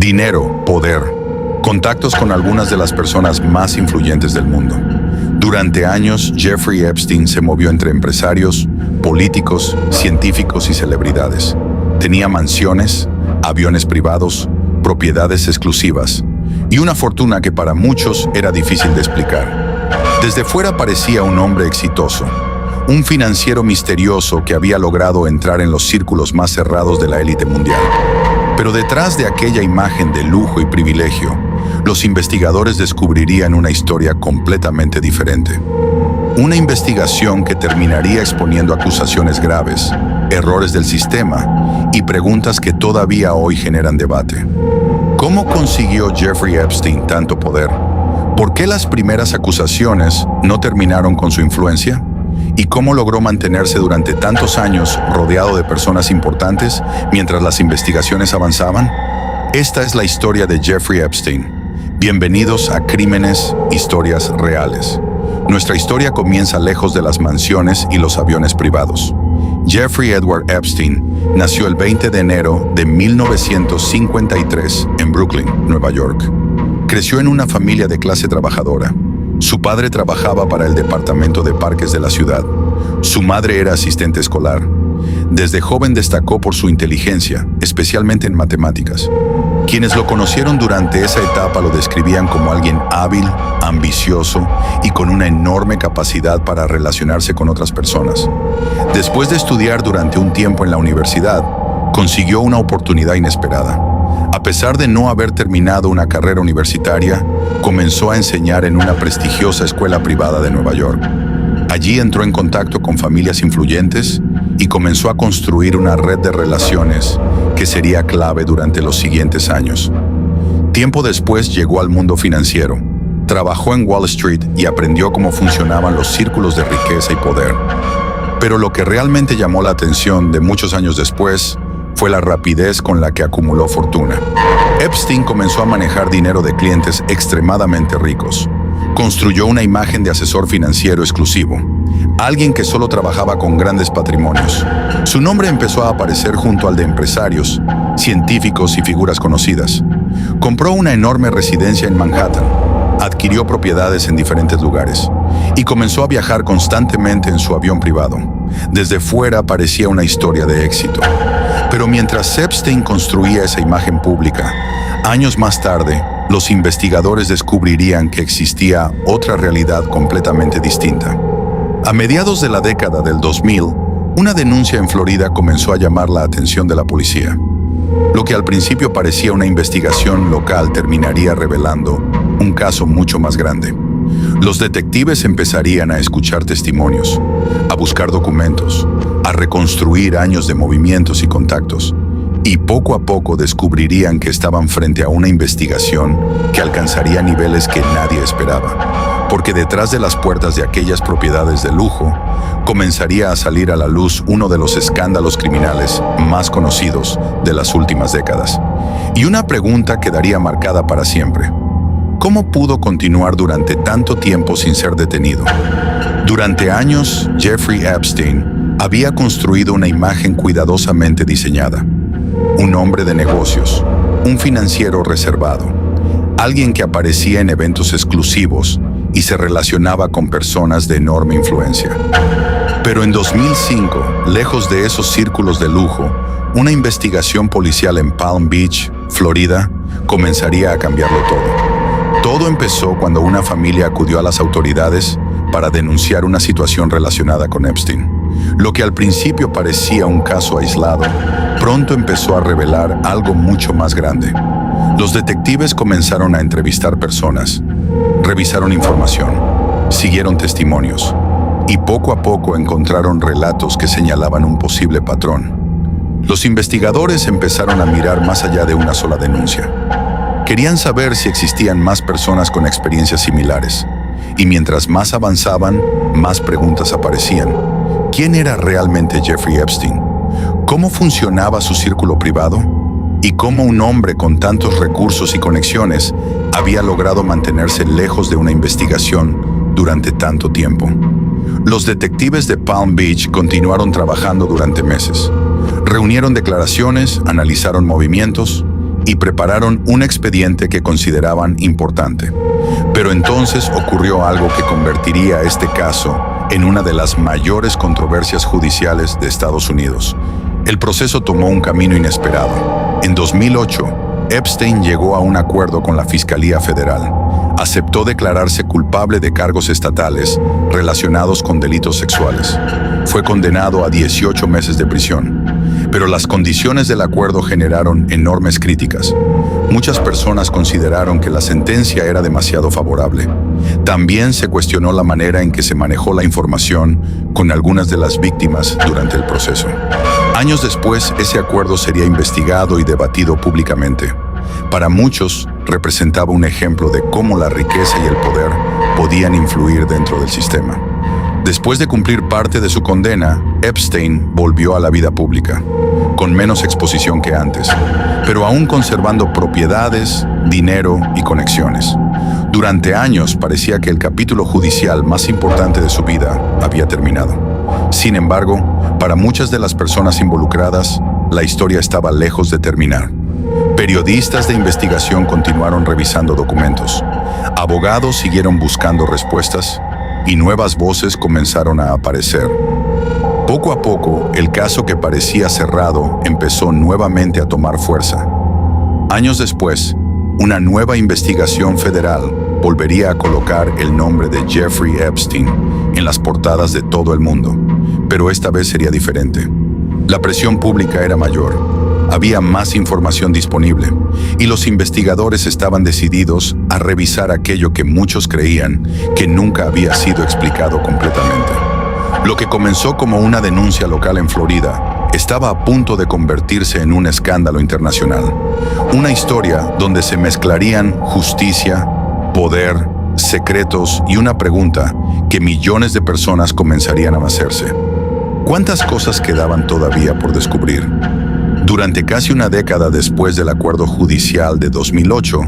Dinero, poder, contactos con algunas de las personas más influyentes del mundo. Durante años, Jeffrey Epstein se movió entre empresarios, políticos, científicos y celebridades. Tenía mansiones, aviones privados, propiedades exclusivas y una fortuna que para muchos era difícil de explicar. Desde fuera parecía un hombre exitoso, un financiero misterioso que había logrado entrar en los círculos más cerrados de la élite mundial. Pero detrás de aquella imagen de lujo y privilegio, los investigadores descubrirían una historia completamente diferente. Una investigación que terminaría exponiendo acusaciones graves, errores del sistema y preguntas que todavía hoy generan debate. ¿Cómo consiguió Jeffrey Epstein tanto poder? ¿Por qué las primeras acusaciones no terminaron con su influencia? ¿Y cómo logró mantenerse durante tantos años rodeado de personas importantes mientras las investigaciones avanzaban? Esta es la historia de Jeffrey Epstein. Bienvenidos a Crímenes, Historias Reales. Nuestra historia comienza lejos de las mansiones y los aviones privados. Jeffrey Edward Epstein nació el 20 de enero de 1953 en Brooklyn, Nueva York. Creció en una familia de clase trabajadora. Su padre trabajaba para el departamento de parques de la ciudad. Su madre era asistente escolar. Desde joven destacó por su inteligencia, especialmente en matemáticas. Quienes lo conocieron durante esa etapa lo describían como alguien hábil, ambicioso y con una enorme capacidad para relacionarse con otras personas. Después de estudiar durante un tiempo en la universidad, consiguió una oportunidad inesperada. A pesar de no haber terminado una carrera universitaria, comenzó a enseñar en una prestigiosa escuela privada de Nueva York. Allí entró en contacto con familias influyentes y comenzó a construir una red de relaciones que sería clave durante los siguientes años. Tiempo después llegó al mundo financiero. Trabajó en Wall Street y aprendió cómo funcionaban los círculos de riqueza y poder. Pero lo que realmente llamó la atención de muchos años después fue la rapidez con la que acumuló fortuna. Epstein comenzó a manejar dinero de clientes extremadamente ricos. Construyó una imagen de asesor financiero exclusivo, alguien que solo trabajaba con grandes patrimonios. Su nombre empezó a aparecer junto al de empresarios, científicos y figuras conocidas. Compró una enorme residencia en Manhattan, adquirió propiedades en diferentes lugares y comenzó a viajar constantemente en su avión privado. Desde fuera parecía una historia de éxito. Pero mientras Epstein construía esa imagen pública, años más tarde, los investigadores descubrirían que existía otra realidad completamente distinta. A mediados de la década del 2000, una denuncia en Florida comenzó a llamar la atención de la policía. Lo que al principio parecía una investigación local terminaría revelando un caso mucho más grande. Los detectives empezarían a escuchar testimonios, a buscar documentos, a reconstruir años de movimientos y contactos, y poco a poco descubrirían que estaban frente a una investigación que alcanzaría niveles que nadie esperaba, porque detrás de las puertas de aquellas propiedades de lujo, comenzaría a salir a la luz uno de los escándalos criminales más conocidos de las últimas décadas. Y una pregunta quedaría marcada para siempre. ¿Cómo pudo continuar durante tanto tiempo sin ser detenido? Durante años, Jeffrey Epstein había construido una imagen cuidadosamente diseñada. Un hombre de negocios, un financiero reservado, alguien que aparecía en eventos exclusivos y se relacionaba con personas de enorme influencia. Pero en 2005, lejos de esos círculos de lujo, una investigación policial en Palm Beach, Florida, comenzaría a cambiarlo todo. Todo empezó cuando una familia acudió a las autoridades para denunciar una situación relacionada con Epstein. Lo que al principio parecía un caso aislado, pronto empezó a revelar algo mucho más grande. Los detectives comenzaron a entrevistar personas, revisaron información, siguieron testimonios y poco a poco encontraron relatos que señalaban un posible patrón. Los investigadores empezaron a mirar más allá de una sola denuncia. Querían saber si existían más personas con experiencias similares, y mientras más avanzaban, más preguntas aparecían. ¿Quién era realmente Jeffrey Epstein? ¿Cómo funcionaba su círculo privado? ¿Y cómo un hombre con tantos recursos y conexiones había logrado mantenerse lejos de una investigación durante tanto tiempo? Los detectives de Palm Beach continuaron trabajando durante meses. Reunieron declaraciones, analizaron movimientos y prepararon un expediente que consideraban importante. Pero entonces ocurrió algo que convertiría este caso en una de las mayores controversias judiciales de Estados Unidos. El proceso tomó un camino inesperado. En 2008, Epstein llegó a un acuerdo con la Fiscalía Federal. Aceptó declararse culpable de cargos estatales relacionados con delitos sexuales. Fue condenado a 18 meses de prisión. Pero las condiciones del acuerdo generaron enormes críticas. Muchas personas consideraron que la sentencia era demasiado favorable. También se cuestionó la manera en que se manejó la información con algunas de las víctimas durante el proceso. Años después, ese acuerdo sería investigado y debatido públicamente. Para muchos, representaba un ejemplo de cómo la riqueza y el poder podían influir dentro del sistema. Después de cumplir parte de su condena, Epstein volvió a la vida pública, con menos exposición que antes, pero aún conservando propiedades, dinero y conexiones. Durante años parecía que el capítulo judicial más importante de su vida había terminado. Sin embargo, para muchas de las personas involucradas, la historia estaba lejos de terminar. Periodistas de investigación continuaron revisando documentos. Abogados siguieron buscando respuestas y nuevas voces comenzaron a aparecer. Poco a poco, el caso que parecía cerrado empezó nuevamente a tomar fuerza. Años después, una nueva investigación federal volvería a colocar el nombre de Jeffrey Epstein en las portadas de todo el mundo, pero esta vez sería diferente. La presión pública era mayor. Había más información disponible y los investigadores estaban decididos a revisar aquello que muchos creían que nunca había sido explicado completamente. Lo que comenzó como una denuncia local en Florida estaba a punto de convertirse en un escándalo internacional. Una historia donde se mezclarían justicia, poder, secretos y una pregunta que millones de personas comenzarían a hacerse. ¿Cuántas cosas quedaban todavía por descubrir? Durante casi una década después del acuerdo judicial de 2008,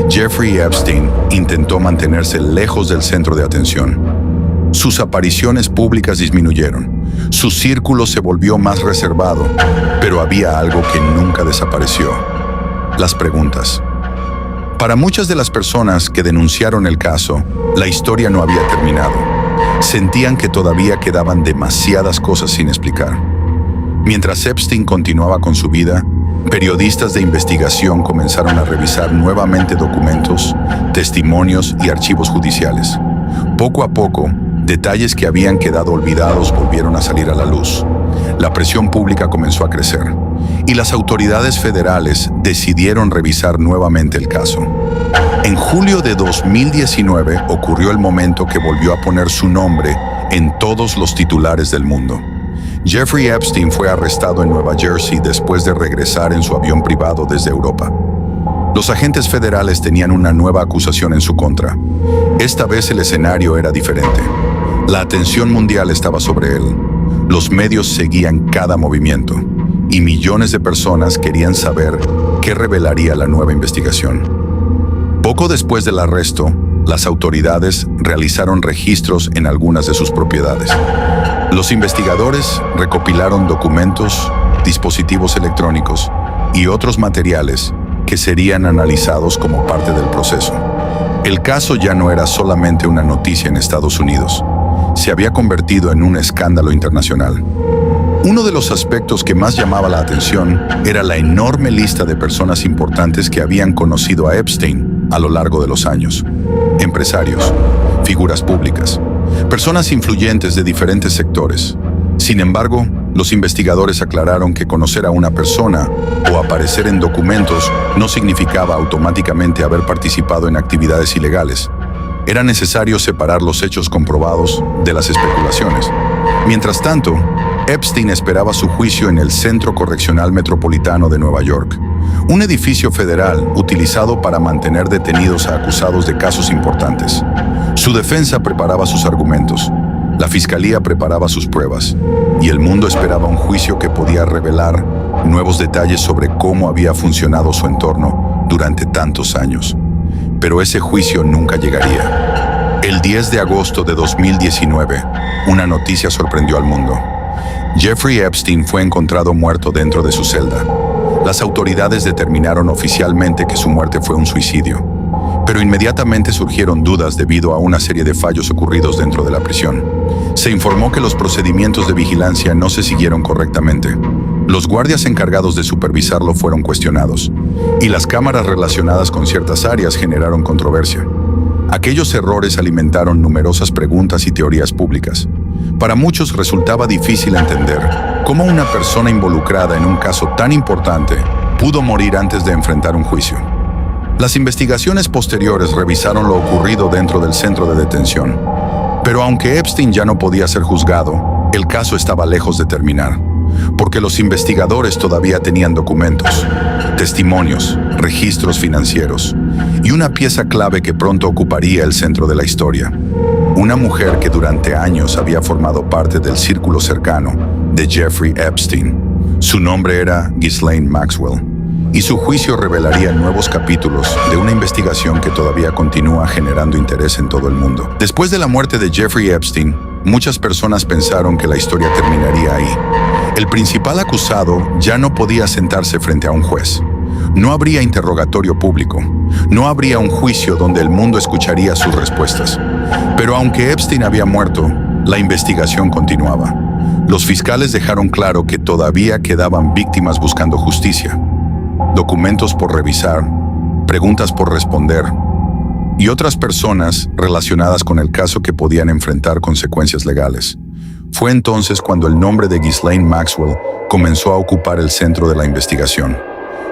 Jeffrey Epstein intentó mantenerse lejos del centro de atención. Sus apariciones públicas disminuyeron, su círculo se volvió más reservado, pero había algo que nunca desapareció: las preguntas. Para muchas de las personas que denunciaron el caso, la historia no había terminado. Sentían que todavía quedaban demasiadas cosas sin explicar. Mientras Epstein continuaba con su vida, periodistas de investigación comenzaron a revisar nuevamente documentos, testimonios y archivos judiciales. Poco a poco, detalles que habían quedado olvidados volvieron a salir a la luz. La presión pública comenzó a crecer, y las autoridades federales decidieron revisar nuevamente el caso. En julio de 2019 ocurrió el momento que volvió a poner su nombre en todos los titulares del mundo. Jeffrey Epstein fue arrestado en Nueva Jersey después de regresar en su avión privado desde Europa. Los agentes federales tenían una nueva acusación en su contra. Esta vez el escenario era diferente. La atención mundial estaba sobre él. Los medios seguían cada movimiento, y millones de personas querían saber qué revelaría la nueva investigación. Poco después del arresto, las autoridades realizaron registros en algunas de sus propiedades. Los investigadores recopilaron documentos, dispositivos electrónicos y otros materiales que serían analizados como parte del proceso. El caso ya no era solamente una noticia en Estados Unidos, se había convertido en un escándalo internacional. Uno de los aspectos que más llamaba la atención era la enorme lista de personas importantes que habían conocido a Epstein a lo largo de los años. Empresarios, figuras públicas, personas influyentes de diferentes sectores. Sin embargo, los investigadores aclararon que conocer a una persona o aparecer en documentos no significaba automáticamente haber participado en actividades ilegales. Era necesario separar los hechos comprobados de las especulaciones. Mientras tanto, Epstein esperaba su juicio en el Centro Correccional Metropolitano de Nueva York, un edificio federal utilizado para mantener detenidos a acusados de casos importantes. Su defensa preparaba sus argumentos, la fiscalía preparaba sus pruebas, y el mundo esperaba un juicio que podía revelar nuevos detalles sobre cómo había funcionado su entorno durante tantos años. Pero ese juicio nunca llegaría. El 10 de agosto de 2019, una noticia sorprendió al mundo. Jeffrey Epstein fue encontrado muerto dentro de su celda. Las autoridades determinaron oficialmente que su muerte fue un suicidio, pero inmediatamente surgieron dudas debido a una serie de fallos ocurridos dentro de la prisión. Se informó que los procedimientos de vigilancia no se siguieron correctamente. Los guardias encargados de supervisarlo fueron cuestionados, y las cámaras relacionadas con ciertas áreas generaron controversia. Aquellos errores alimentaron numerosas preguntas y teorías públicas. Para muchos resultaba difícil entender cómo una persona involucrada en un caso tan importante pudo morir antes de enfrentar un juicio. Las investigaciones posteriores revisaron lo ocurrido dentro del centro de detención. Pero aunque Epstein ya no podía ser juzgado, el caso estaba lejos de terminar, porque los investigadores todavía tenían documentos, testimonios, registros financieros y una pieza clave que pronto ocuparía el centro de la historia. Una mujer que durante años había formado parte del círculo cercano de Jeffrey Epstein. Su nombre era Ghislaine Maxwell, y su juicio revelaría nuevos capítulos de una investigación que todavía continúa generando interés en todo el mundo. Después de la muerte de Jeffrey Epstein, muchas personas pensaron que la historia terminaría ahí. El principal acusado ya no podía sentarse frente a un juez. No habría interrogatorio público. No habría un juicio donde el mundo escucharía sus respuestas. Pero aunque Epstein había muerto, la investigación continuaba. Los fiscales dejaron claro que todavía quedaban víctimas buscando justicia, documentos por revisar, preguntas por responder y otras personas relacionadas con el caso que podían enfrentar consecuencias legales. Fue entonces cuando el nombre de Ghislaine Maxwell comenzó a ocupar el centro de la investigación.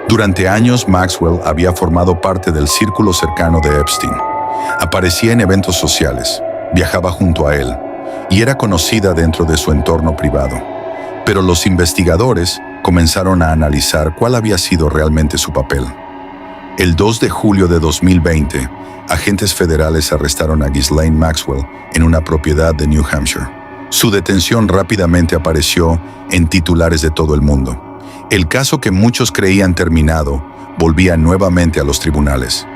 Durante años, Maxwell había formado parte del círculo cercano de Epstein. Aparecía en eventos sociales, viajaba junto a él y era conocida dentro de su entorno privado. Pero los investigadores comenzaron a analizar cuál había sido realmente su papel. El 2 de julio de 2020, agentes federales arrestaron a Ghislaine Maxwell en una propiedad de New Hampshire. Su detención rápidamente apareció en titulares de todo el mundo. El caso que muchos creían terminado volvía nuevamente a los tribunales.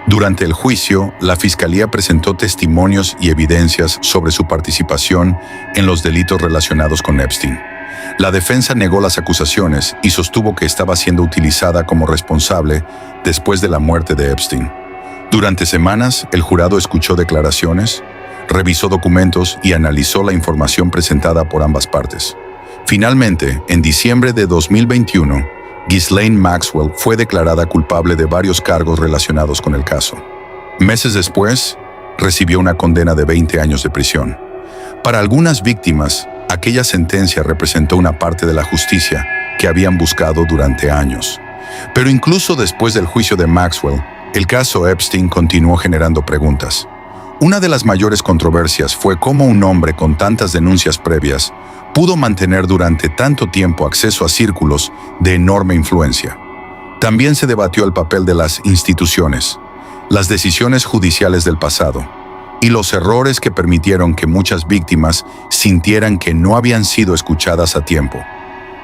Durante el juicio, la Fiscalía presentó testimonios y evidencias sobre su participación en los delitos relacionados con Epstein. La defensa negó las acusaciones y sostuvo que estaba siendo utilizada como responsable después de la muerte de Epstein. Durante semanas, el jurado escuchó declaraciones, revisó documentos y analizó la información presentada por ambas partes. Finalmente, en diciembre de 2021, Ghislaine Maxwell fue declarada culpable de varios cargos relacionados con el caso. Meses después, recibió una condena de 20 años de prisión. Para algunas víctimas, aquella sentencia representó una parte de la justicia que habían buscado durante años. Pero incluso después del juicio de Maxwell, el caso Epstein continuó generando preguntas. Una de las mayores controversias fue cómo un hombre con tantas denuncias previas pudo mantener durante tanto tiempo acceso a círculos de enorme influencia. También se debatió el papel de las instituciones, las decisiones judiciales del pasado y los errores que permitieron que muchas víctimas sintieran que no habían sido escuchadas a tiempo.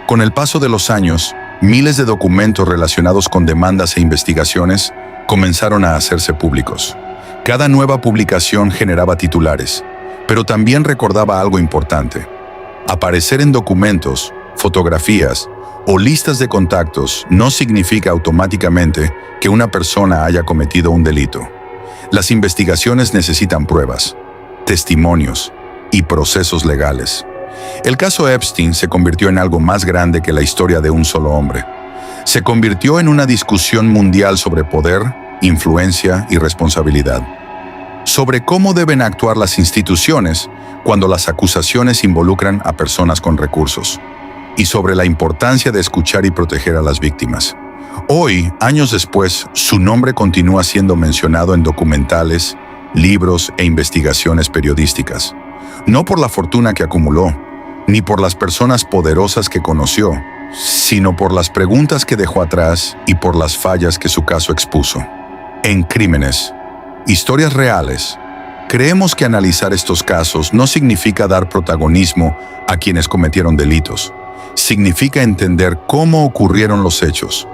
Con el paso de los años, miles de documentos relacionados con demandas e investigaciones comenzaron a hacerse públicos. Cada nueva publicación generaba titulares, pero también recordaba algo importante. Aparecer en documentos, fotografías o listas de contactos no significa automáticamente que una persona haya cometido un delito. Las investigaciones necesitan pruebas, testimonios y procesos legales. El caso Epstein se convirtió en algo más grande que la historia de un solo hombre. Se convirtió en una discusión mundial sobre poder, influencia y responsabilidad. Sobre cómo deben actuar las instituciones cuando las acusaciones involucran a personas con recursos, y sobre la importancia de escuchar y proteger a las víctimas. Hoy, años después, su nombre continúa siendo mencionado en documentales, libros e investigaciones periodísticas. No por la fortuna que acumuló, ni por las personas poderosas que conoció, sino por las preguntas que dejó atrás y por las fallas que su caso expuso. En Crímenes, Historias Reales, creemos que analizar estos casos no significa dar protagonismo a quienes cometieron delitos. Significa entender cómo ocurrieron los hechos,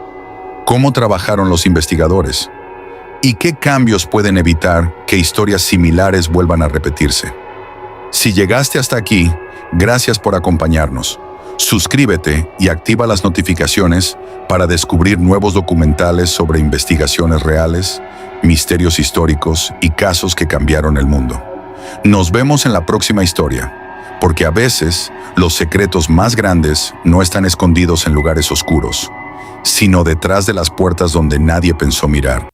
cómo trabajaron los investigadores y qué cambios pueden evitar que historias similares vuelvan a repetirse. Si llegaste hasta aquí, gracias por acompañarnos. Suscríbete y activa las notificaciones para descubrir nuevos documentales sobre investigaciones reales, misterios históricos y casos que cambiaron el mundo. Nos vemos en la próxima historia, porque a veces los secretos más grandes no están escondidos en lugares oscuros, sino detrás de las puertas donde nadie pensó mirar.